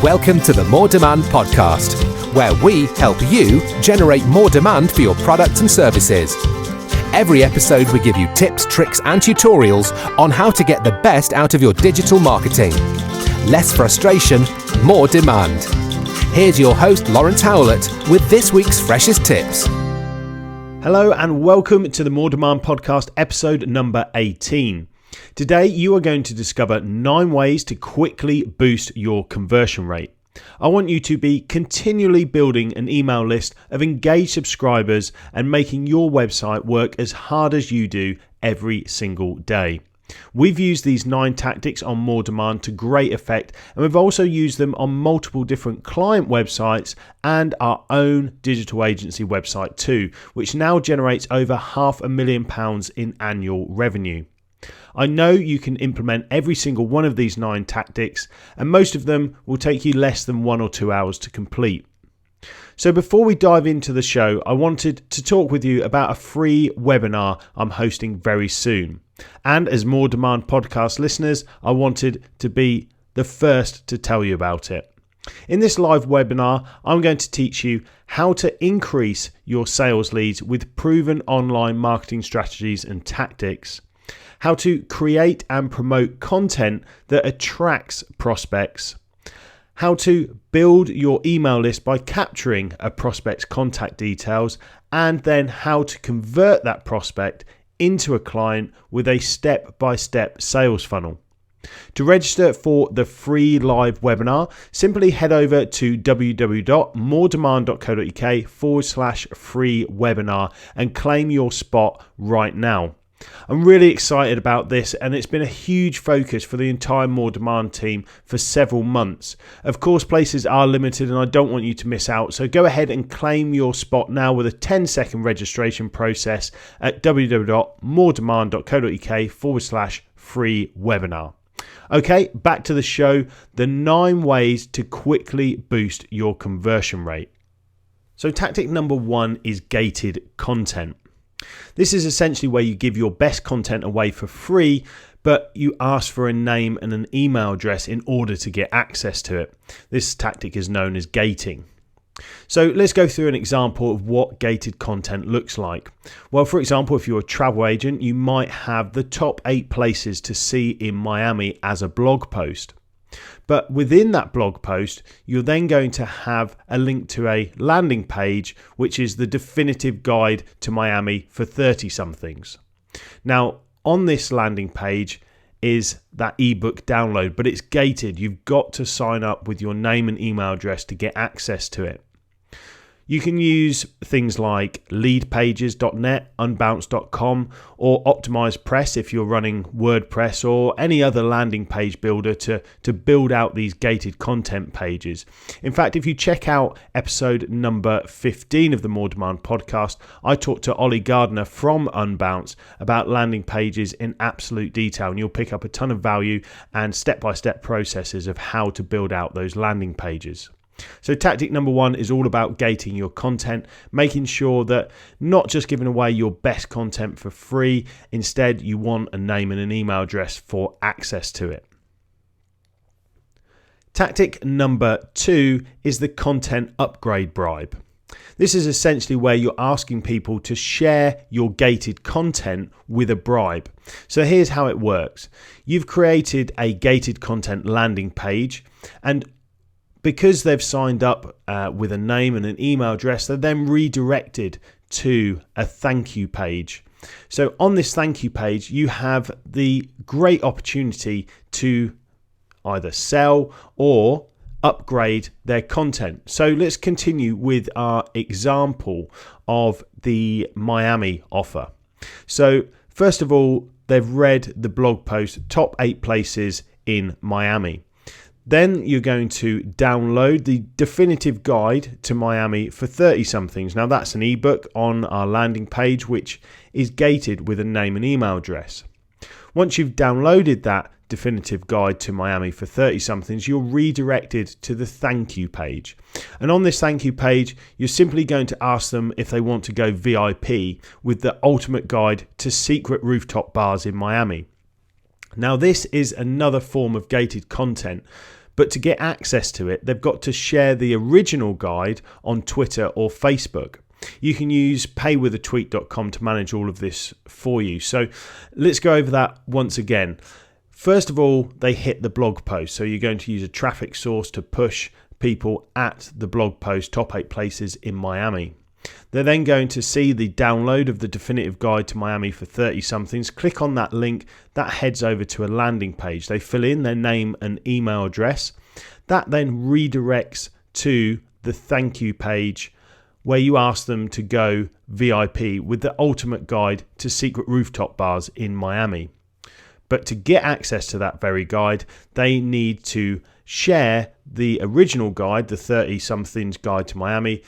Welcome to the More Demand podcast, where we help you generate more demand for your products and services. Every episode we give you tips, tricks and tutorials on how to get the best out of your digital marketing. Less frustration, more demand. Here's your host Lawrence Howlett with this week's freshest tips. Hello and welcome to the More Demand podcast episode number 18. Today you are going to discover 9 ways to quickly boost your conversion rate. I want you to be continually building an email list of engaged subscribers and making your website work as hard as you do every single day. We've used these 9 tactics on More Demand to great effect, and we've also used them on multiple different client websites and our own digital agency website too, which now generates over £500,000 in annual revenue. I know you can implement every single one of these 9 tactics, and most of them will take you less than 1 or 2 hours to complete. So before we dive into the show, I wanted to talk with you about a free webinar I'm hosting very soon. And as More Demand podcast listeners, I wanted to be the first to tell you about it. In this live webinar, I'm going to teach you how to increase your sales leads with proven online marketing strategies and tactics, how to create and promote content that attracts prospects, how to build your email list by capturing a prospect's contact details, and then how to convert that prospect into a client with a step-by-step sales funnel. To register for the free live webinar, simply head over to www.moredemand.co.uk/free webinar and claim your spot right now. I'm really excited about this, and it's been a huge focus for the entire More Demand team for several months. Of course, places are limited and I don't want you to miss out, so go ahead and claim your spot now with a 10-second registration process at www.moredemand.co.uk/free webinar. Okay, back to the show, the 9 ways to quickly boost your conversion rate. So tactic number 1 is gated content. This is essentially where you give your best content away for free, but you ask for a name and an email address in order to get access to it. This tactic is known as gating. So let's go through an example of what gated content looks like. Well, for example, if you're a travel agent, you might have the top 8 places to see in Miami as a blog post. But within that blog post, you're then going to have a link to a landing page, which is the definitive guide to Miami for 30-somethings. Now, on this landing page is that ebook download, but it's gated. You've got to sign up with your name and email address to get access to it. You can use things like leadpages.net, unbounce.com, or OptimizePress if you're running WordPress or any other landing page builder to build out these gated content pages. In fact, if you check out episode number 15 of the More Demand podcast, I talked to Ollie Gardner from Unbounce about landing pages in absolute detail, and you'll pick up a ton of value and step-by-step processes of how to build out those landing pages. So tactic number 1 is all about gating your content, making sure that not just giving away your best content for free, instead you want a name and an email address for access to it. Tactic number 2 is the content upgrade bribe. This is essentially where you're asking people to share your gated content with a bribe. So here's how it works. You've created a gated content landing page, and because they've signed up with a name and an email address, they're then redirected to a thank you page. So on this thank you page, you have the great opportunity to either sell or upgrade their content. So let's continue with our example of the Miami offer. So first of all, they've read the blog post, top 8 places in Miami. Then you're going to download the definitive guide to Miami for 30-somethings. Now that's an ebook on our landing page, which is gated with a name and email address. Once you've downloaded that definitive guide to Miami for 30-somethings, you're redirected to the thank you page. And on this thank you page, you're simply going to ask them if they want to go VIP with the ultimate guide to secret rooftop bars in Miami. Now this is another form of gated content, But to get access to it, they've got to share the original guide on Twitter or Facebook. You can use paywithatweet.com to manage all of this for you. So let's go over that once again. First of all, they hit the blog post. So you're going to use a traffic source to push people at the blog post, top 8 places in Miami. They're then going to see the download of the definitive guide to Miami for 30 somethings. Click on that link. That heads over to a landing page. They fill in their name and email address. That then redirects to the thank you page where you ask them to go VIP with the ultimate guide to secret rooftop bars in Miami. But to get access to that very guide, they need to share the original guide, the 30 somethings guide to Miami,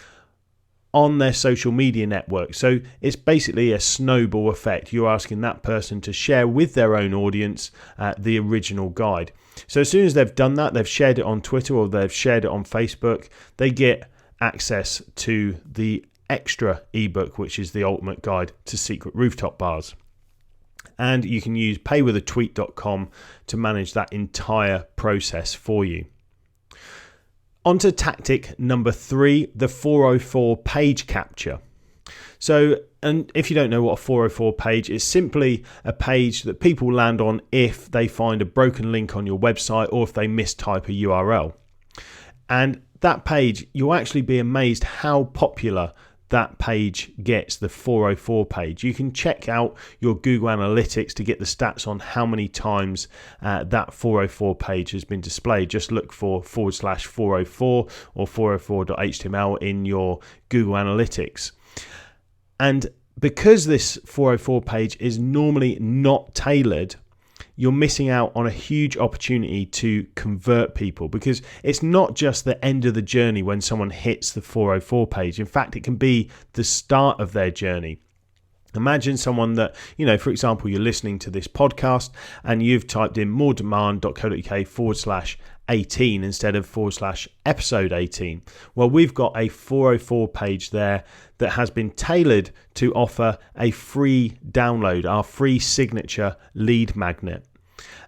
on their social media network. So it's basically a snowball effect. You're asking that person to share with their own audience the original guide. So as soon as they've done that, they've shared it on Twitter or they've shared it on Facebook, they get access to the extra ebook, which is the ultimate guide to secret rooftop bars. And you can use paywithatweet.com to manage that entire process for you. On to tactic number 3, the 404 page capture. So, and if you don't know what a 404 page is, simply a page that people land on if they find a broken link on your website or if they mistype a URL. And that page, you'll actually be amazed how popular that page gets, the 404 page. You can check out your Google Analytics to get the stats on how many times that 404 page has been displayed. Just look for /404 or 404.html in your Google Analytics. And because this 404 page is normally not tailored, you're missing out on a huge opportunity to convert people, because it's not just the end of the journey when someone hits the 404 page. In fact, it can be the start of their journey. Imagine someone that, for example, you're listening to this podcast and you've typed in moredemand.co.uk/18 instead of /episode 18. Well, we've got a 404 page there that has been tailored to offer a free download, our free signature lead magnet.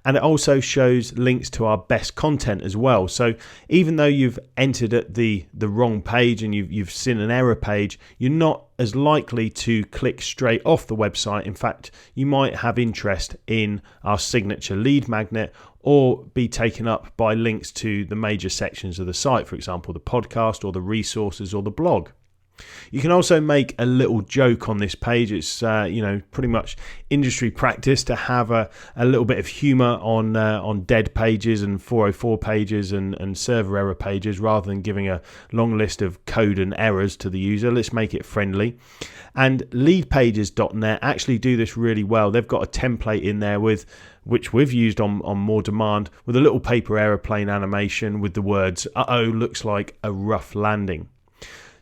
And it also shows links to our best content as well. So even though you've entered at the wrong page and you've seen an error page, you're not as likely to click straight off the website. In fact, you might have interest in our signature lead magnet or be taken up by links to the major sections of the site, for example, the podcast or the resources or the blog. You can also make a little joke on this page. It's pretty much industry practice to have a little bit of humor on dead pages and 404 pages and server error pages, rather than giving a long list of code and errors to the user. Let's make it friendly. And leadpages.net actually do this really well. They've got a template in there which we've used on More Demand, with a little paper aeroplane animation with the words, "Uh-oh, looks like a rough landing."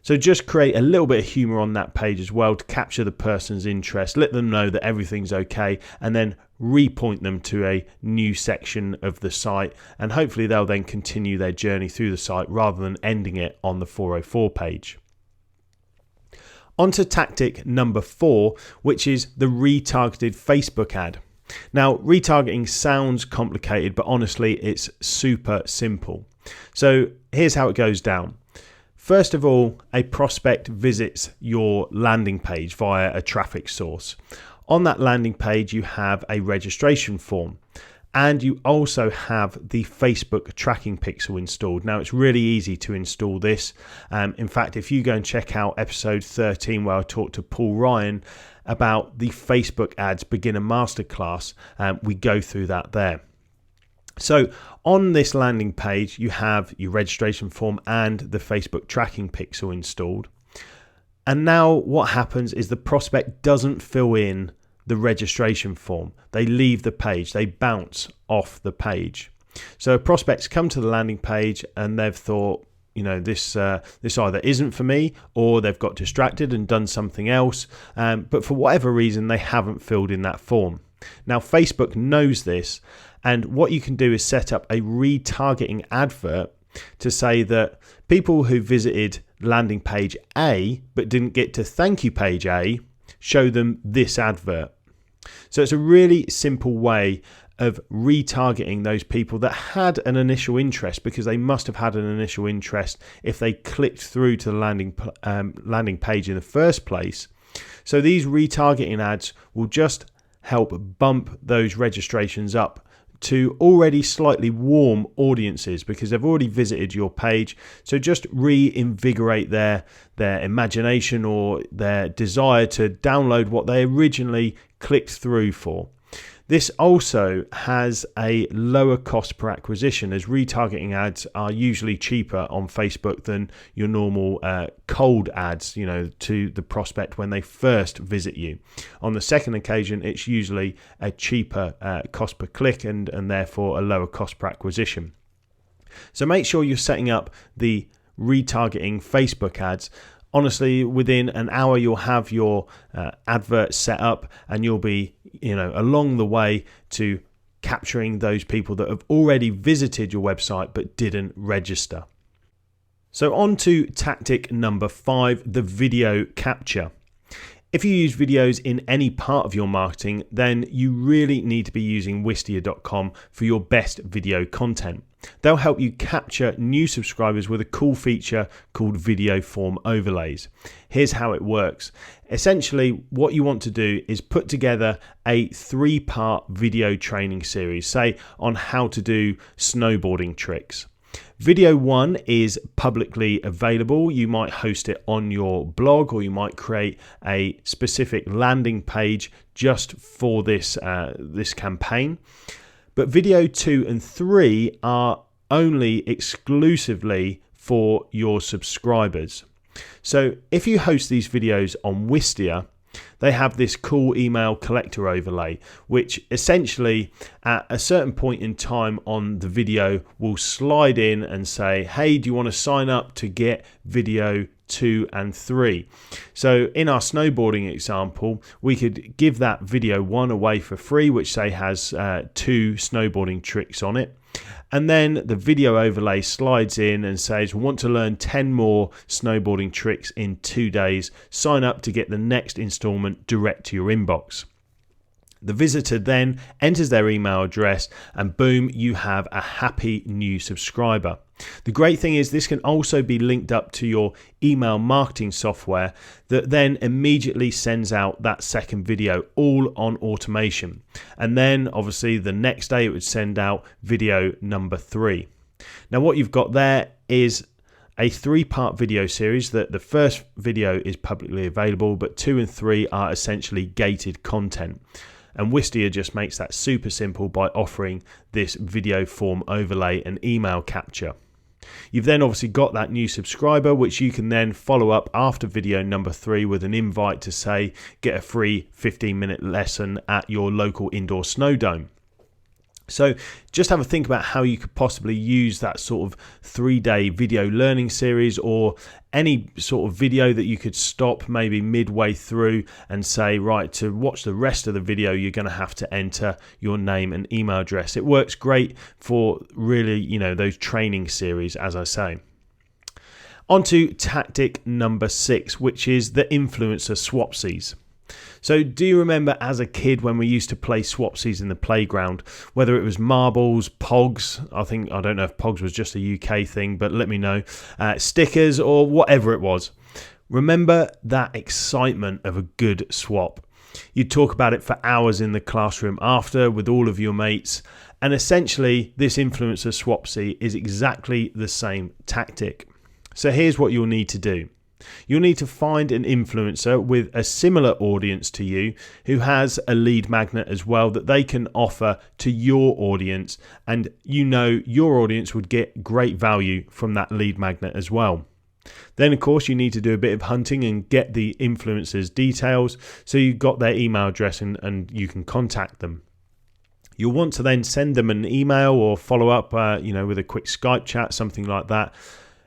So just create a little bit of humor on that page as well to capture the person's interest, let them know that everything's okay, and then repoint them to a new section of the site. And hopefully they'll then continue their journey through the site rather than ending it on the 404 page. On to tactic number 4, which is the retargeted Facebook ad. Now, retargeting sounds complicated, but honestly, it's super simple. So here's how it goes down. First of all, a prospect visits your landing page via a traffic source. On that landing page, you have a registration form, and you also have the Facebook tracking pixel installed. Now, it's really easy to install this. In fact, if you go and check out episode 13, where I talked to Paul Ryan about the Facebook ads beginner masterclass, we go through that there. So on this landing page, you have your registration form and the Facebook tracking pixel installed. And now what happens is the prospect doesn't fill in the registration form. They leave the page. They bounce off the page. So prospects come to the landing page and they've thought, this either isn't for me, or they've got distracted and done something else. But for whatever reason, they haven't filled in that form. Now, Facebook knows this. And what you can do is set up a retargeting advert to say that people who visited landing page A but didn't get to thank you page A, show them this advert. So it's a really simple way of retargeting those people that had an initial interest, because they must have had an initial interest if they clicked through to the landing page in the first place. So these retargeting ads will just help bump those registrations up to already slightly warm audiences because they've already visited your page. So just reinvigorate their imagination or their desire to download what they originally clicked through for. This also has a lower cost per acquisition, as retargeting ads are usually cheaper on Facebook than your normal cold ads, to the prospect when they first visit you. On the second occasion, it's usually a cheaper cost per click and therefore a lower cost per acquisition. So make sure you're setting up the retargeting Facebook ads. Honestly, within an hour, you'll have your advert set up and you'll be, along the way to capturing those people that have already visited your website but didn't register. So on to tactic number 5, the video capture. If you use videos in any part of your marketing, then you really need to be using Wistia.com for your best video content. They'll help you capture new subscribers with a cool feature called video form overlays. Here's how it works. Essentially, what you want to do is put together a 3-part video training series, say on how to do snowboarding tricks. Video 1 is publicly available. You might host it on your blog, or you might create a specific landing page just for this campaign. But video 2 and 3 are only exclusively for your subscribers. So if you host these videos on Wistia, they have this cool email collector overlay, which essentially at a certain point in time on the video will slide in and say, hey, do you want to sign up to get video 2 and 3? So in our snowboarding example, we could give that video 1 away for free, which say has 2 snowboarding tricks on it. And then the video overlay slides in and says, we want to learn 10 more snowboarding tricks in 2 days. Sign up to get the next installment direct to your inbox. The visitor then enters their email address and boom, you have a happy new subscriber. The great thing is this can also be linked up to your email marketing software that then immediately sends out that second video, all on automation. And then obviously the next day it would send out video number 3. Now what you've got there is a 3-part video series. That the first video is publicly available, but 2 and 3 are essentially gated content. And Wistia just makes that super simple by offering this video form overlay and email capture. You've then obviously got that new subscriber, which you can then follow up after video number 3 with an invite to say, get a free 15-minute lesson at your local indoor snow dome. So just have a think about how you could possibly use that sort of 3-day video learning series, or any sort of video that you could stop maybe midway through and say, right, to watch the rest of the video, you're going to have to enter your name and email address. It works great for really, those training series, as I say. On to tactic number 6, which is the influencer swapsies. So do you remember as a kid when we used to play swapsies in the playground, whether it was marbles, pogs, I don't know if pogs was just a UK thing, but let me know, stickers or whatever it was. Remember that excitement of a good swap. You'd talk about it for hours in the classroom after with all of your mates, and essentially this influencer swapsie is exactly the same tactic. So here's what you'll need to do. You'll need to find an influencer with a similar audience to you who has a lead magnet as well that they can offer to your audience, and your audience would get great value from that lead magnet as well. Then of course you need to do a bit of hunting and get the influencer's details, so you've got their email address and you can contact them. You'll want to then send them an email or follow up with a quick Skype chat, something like that,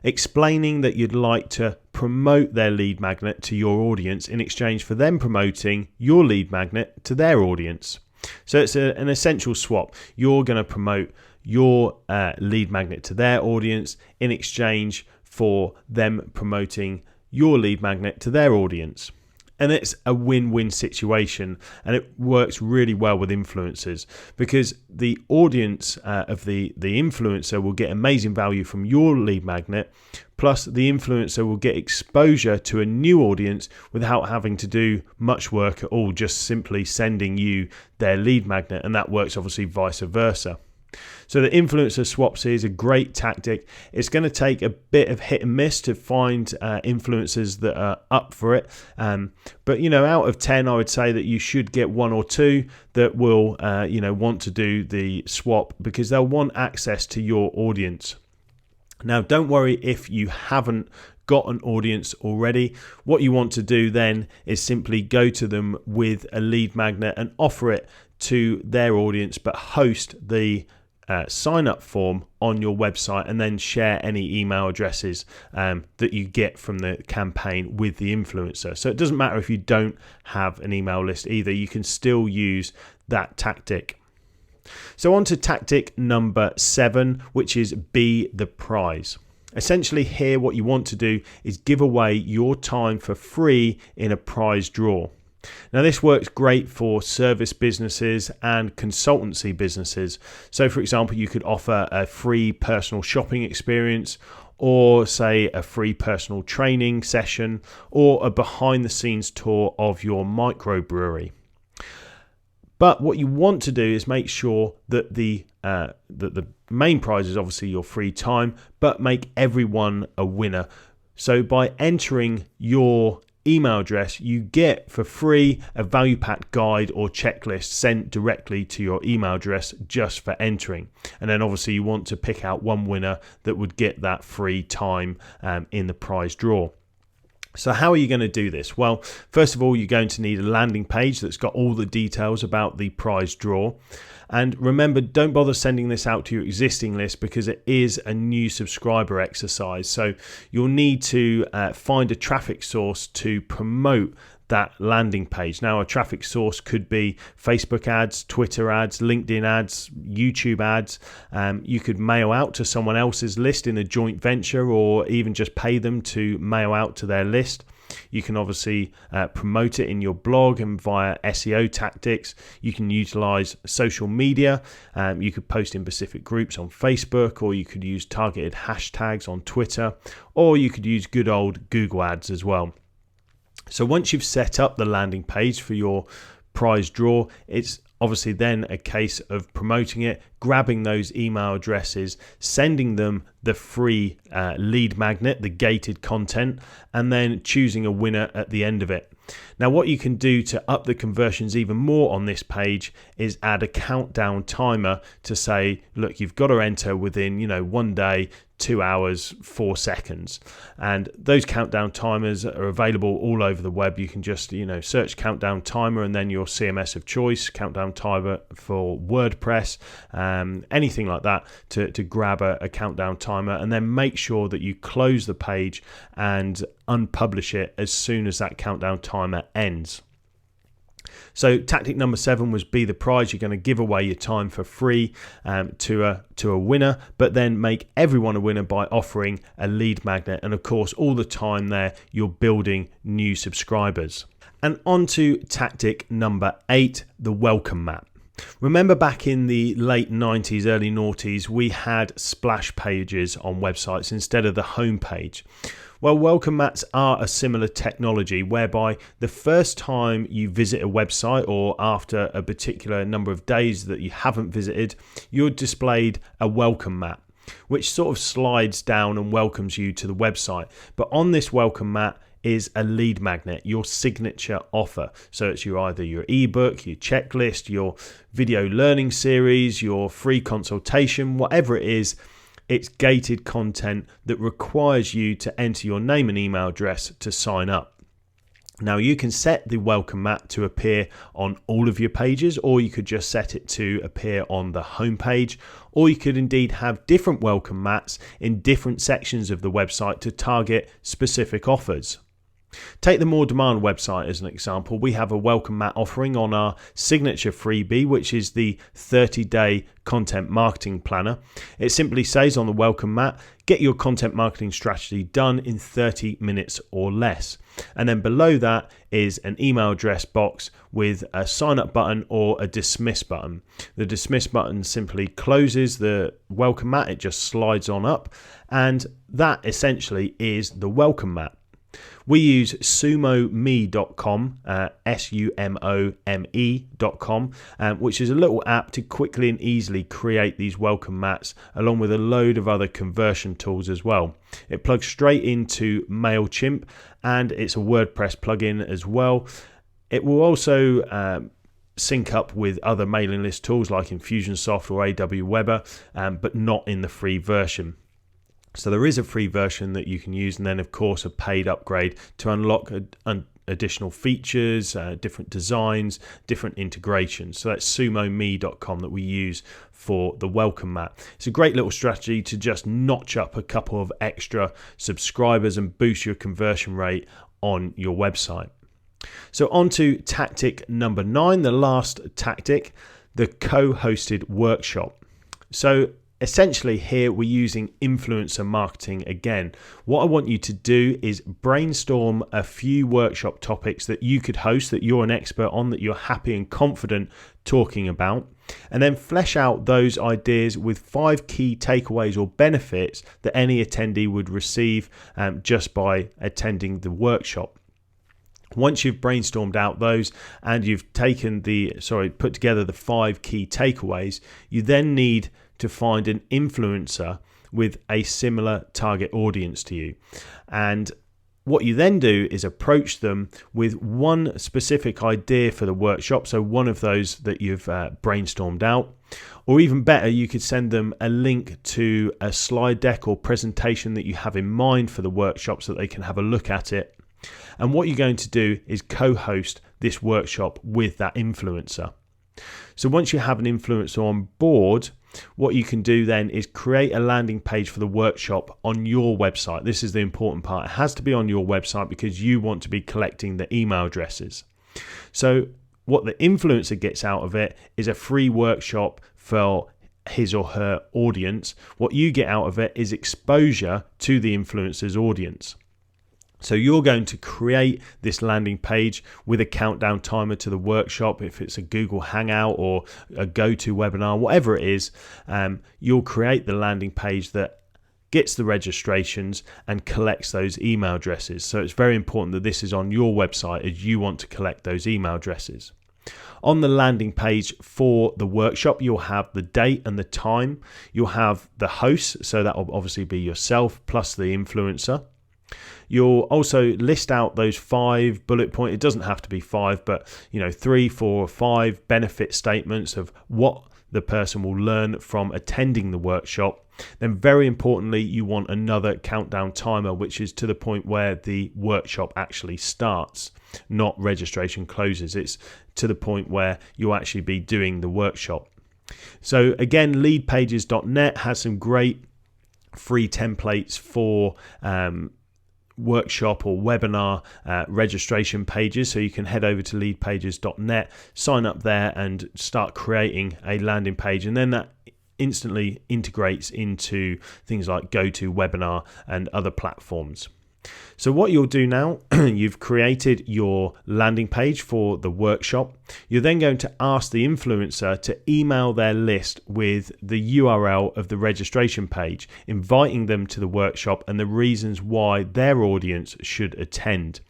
explaining that you'd like to promote their lead magnet to your audience in exchange for them promoting your lead magnet to their audience. So it's an essential swap. You're going to promote your lead magnet to their audience in exchange for them promoting your lead magnet to their audience. And it's a win-win situation, and it works really well with influencers because the audience of the influencer will get amazing value from your lead magnet, plus the influencer will get exposure to a new audience without having to do much work at all, just simply sending you their lead magnet, and that works obviously vice versa. So the influencer swaps is a great tactic. It's going to take a bit of hit and miss to find influencers that are up for it. But, out of 10, I would say that you should get 1 or 2 that will, want to do the swap because they'll want access to your audience. Now, don't worry if you haven't got an audience already. What you want to do then is simply go to them with a lead magnet and offer it to their audience, but host the sign up form on your website and then share any email addresses that you get from the campaign with the influencer. So it doesn't matter if you don't have an email list either, you can still use that tactic. So on to tactic number 7, which is be the prize. Essentially here what you want to do is give away your time for free in a prize draw. Now this works great for service businesses and consultancy businesses. So for example, you could offer a free personal shopping experience, or say a free personal training session, or a behind the scenes tour of your microbrewery. But what you want to do is make sure that the main prize is obviously your free time, but make everyone a winner. So by entering your email address, you get for free a value packed guide or checklist sent directly to your email address just for entering. And then obviously you want to pick out one winner that would get that free time in the prize draw. So how are you going to do this? Well, first of all, you're going to need a landing page that's got all the details about the prize draw. And remember, don't bother sending this out to your existing list because it is a new subscriber exercise. So you'll need to find a traffic source to promote that landing page. Now, a traffic source could be Facebook ads, Twitter ads, LinkedIn ads, YouTube ads. You could mail out to someone else's list in a joint venture, or even just pay them to mail out to their list. You can obviously promote it in your blog and via SEO tactics. You can utilize social media. You could post in specific groups on Facebook, or you could use targeted hashtags on Twitter, or you could use good old Google ads as well. So once you've set up the landing page for your prize draw, it's obviously then a case of promoting it, grabbing those email addresses, sending them the free lead magnet, the gated content, and then choosing a winner at the end of it. Now, what you can do to up the conversions even more on this page is add a countdown timer to say, look, you've got to enter within, 1 day, 2 hours, 4 seconds. And those countdown timers are available all over the web. You can just, search countdown timer and then your CMS of choice, countdown timer for WordPress, anything like that to grab a countdown timer, and then make sure that you close the page and unpublish it as soon as that countdown timer ends. So tactic number 7 was be the prize. You're going to give away your time for free to a winner, but then make everyone a winner by offering a lead magnet. And of course, all the time there, you're building new subscribers. And on to tactic number 8, the welcome mat. Remember back in the late 90s, early noughties, we had splash pages on websites instead of the home page. Well, welcome mats are a similar technology whereby the first time you visit a website, or after a particular number of days that you haven't visited, you're displayed a welcome mat, which sort of slides down and welcomes you to the website. But on this welcome mat is a lead magnet, your signature offer. So it's either your ebook, your checklist, your video learning series, your free consultation, whatever it is. It's gated content that requires you to enter your name and email address to sign up. Now, you can set the welcome mat to appear on all of your pages, or you could just set it to appear on the home page, or you could indeed have different welcome mats in different sections of the website to target specific offers. Take the More Demand website as an example. We have a welcome mat offering on our signature freebie, which is the 30-day content marketing planner. It simply says on the welcome mat, get your content marketing strategy done in 30 minutes or less. And then below that is an email address box with a sign up button or a dismiss button. The dismiss button simply closes the welcome mat. It just slides on up, and that essentially is the welcome mat. We use sumome.com, sumome.com, which is a little app to quickly and easily create these welcome mats, along with a load of other conversion tools as well. It plugs straight into MailChimp, and it's a WordPress plugin as well. It will also sync up with other mailing list tools like Infusionsoft or Aweber, but not in the free version. So there is a free version that you can use, and then of course a paid upgrade to unlock additional features, different designs, different integrations. So that's sumome.com that we use for the welcome mat. It's a great little strategy to just notch up a couple of extra subscribers and boost your conversion rate on your website. So on to tactic number 9, the last tactic, the co-hosted workshop. So essentially here we're using influencer marketing again. What I want you to do is brainstorm a few workshop topics that you could host, that you're an expert on, that you're happy and confident talking about, and then flesh out those ideas with 5 key takeaways or benefits that any attendee would receive just by attending the workshop. Once you've brainstormed out those and you've put together the 5 key takeaways, you then need to find an influencer with a similar target audience to you. And what you then do is approach them with one specific idea for the workshop, so one of those that you've brainstormed out. Or even better, you could send them a link to a slide deck or presentation that you have in mind for the workshop so that they can have a look at it. And what you're going to do is co-host this workshop with that influencer. So once you have an influencer on board, what you can do then is create a landing page for the workshop on your website. This is the important part. It has to be on your website because you want to be collecting the email addresses. So what the influencer gets out of it is a free workshop for his or her audience. What you get out of it is exposure to the influencer's audience. So you're going to create this landing page with a countdown timer to the workshop. If it's a Google Hangout or a GoToWebinar, whatever it is, you'll create the landing page that gets the registrations and collects those email addresses. So it's very important that this is on your website as you want to collect those email addresses. On the landing page for the workshop, you'll have the date and the time. You'll have the host, so that will obviously be yourself plus the influencer. You'll also list out those 5 bullet points. It doesn't have to be 5, but 3, 4, or 5 benefit statements of what the person will learn from attending the workshop. Then very importantly, you want another countdown timer, which is to the point where the workshop actually starts, not registration closes. It's to the point where you'll actually be doing the workshop. So again, leadpages.net has some great free templates for workshop or webinar registration pages, so you can head over to leadpages.net, sign up there and start creating a landing page, and then that instantly integrates into things like GoToWebinar and other platforms. So what you'll do now, you've created your landing page for the workshop. You're then going to ask the influencer to email their list with the URL of the registration page, inviting them to the workshop and the reasons why their audience should attend.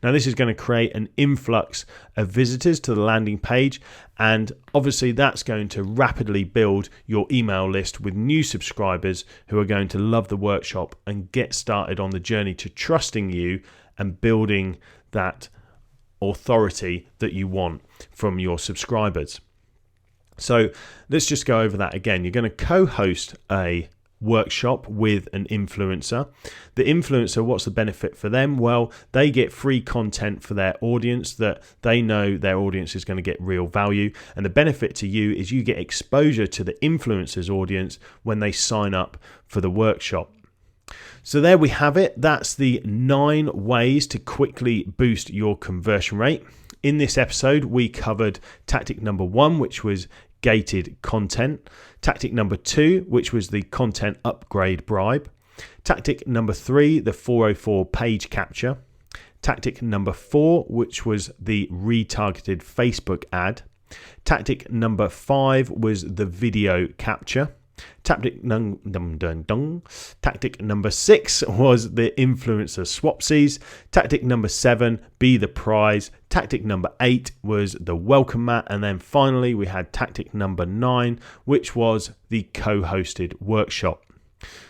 Now this is going to create an influx of visitors to the landing page, and obviously that's going to rapidly build your email list with new subscribers who are going to love the workshop and get started on the journey to trusting you and building that authority that you want from your subscribers. So let's just go over that again. You're going to co-host a workshop with an influencer. The influencer, what's the benefit for them? Well, they get free content for their audience that they know their audience is going to get real value, and the benefit to you is you get exposure to the influencer's audience when they sign up for the workshop. So there we have it. That's the 9 ways to quickly boost your conversion rate. In this episode, we covered tactic number 1, which was gated content. Tactic number 2, which was the content upgrade bribe. Tactic number 3, the 404 page capture. Tactic number 4, which was the retargeted Facebook ad. Tactic number 5 was the video capture. Tactic number 6 was the influencer swapsies. Tactic number 7, be the prize. Tactic number 8 was the welcome mat. And then finally, we had tactic number 9, which was the co-hosted workshop.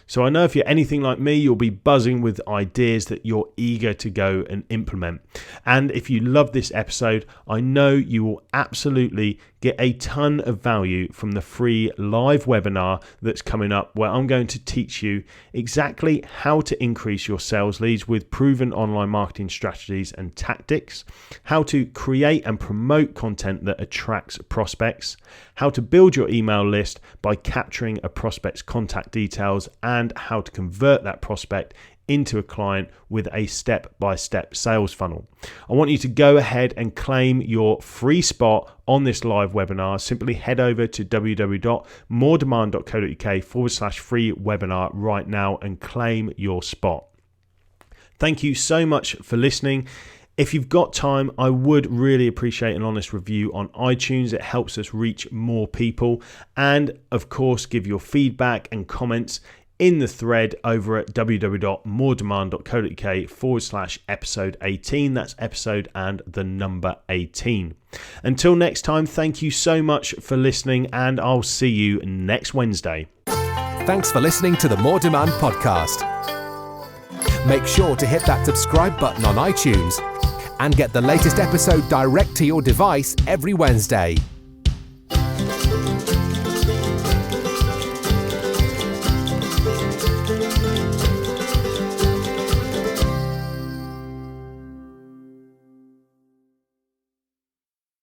So I know if you're anything like me, you'll be buzzing with ideas that you're eager to go and implement. And if you love this episode, I know you will absolutely get a ton of value from the free live webinar that's coming up, where I'm going to teach you exactly how to increase your sales leads with proven online marketing strategies and tactics, how to create and promote content that attracts prospects, how to build your email list by capturing a prospect's contact details, and how to convert that prospect into a client with a step-by-step sales funnel. I want you to go ahead and claim your free spot on this live webinar. Simply head over to www.moredemand.co.uk/free webinar right now and claim your spot. Thank you so much for listening. If you've got time, I would really appreciate an honest review on iTunes. It helps us reach more people. And of course, give your feedback and comments in the thread over at www.moredemand.co.uk/episode 18. That's episode and the number 18. Until next time, thank you so much for listening, and I'll see you next Wednesday. Thanks for listening to the More Demand podcast. Make sure to hit that subscribe button on iTunes and get the latest episode direct to your device every Wednesday.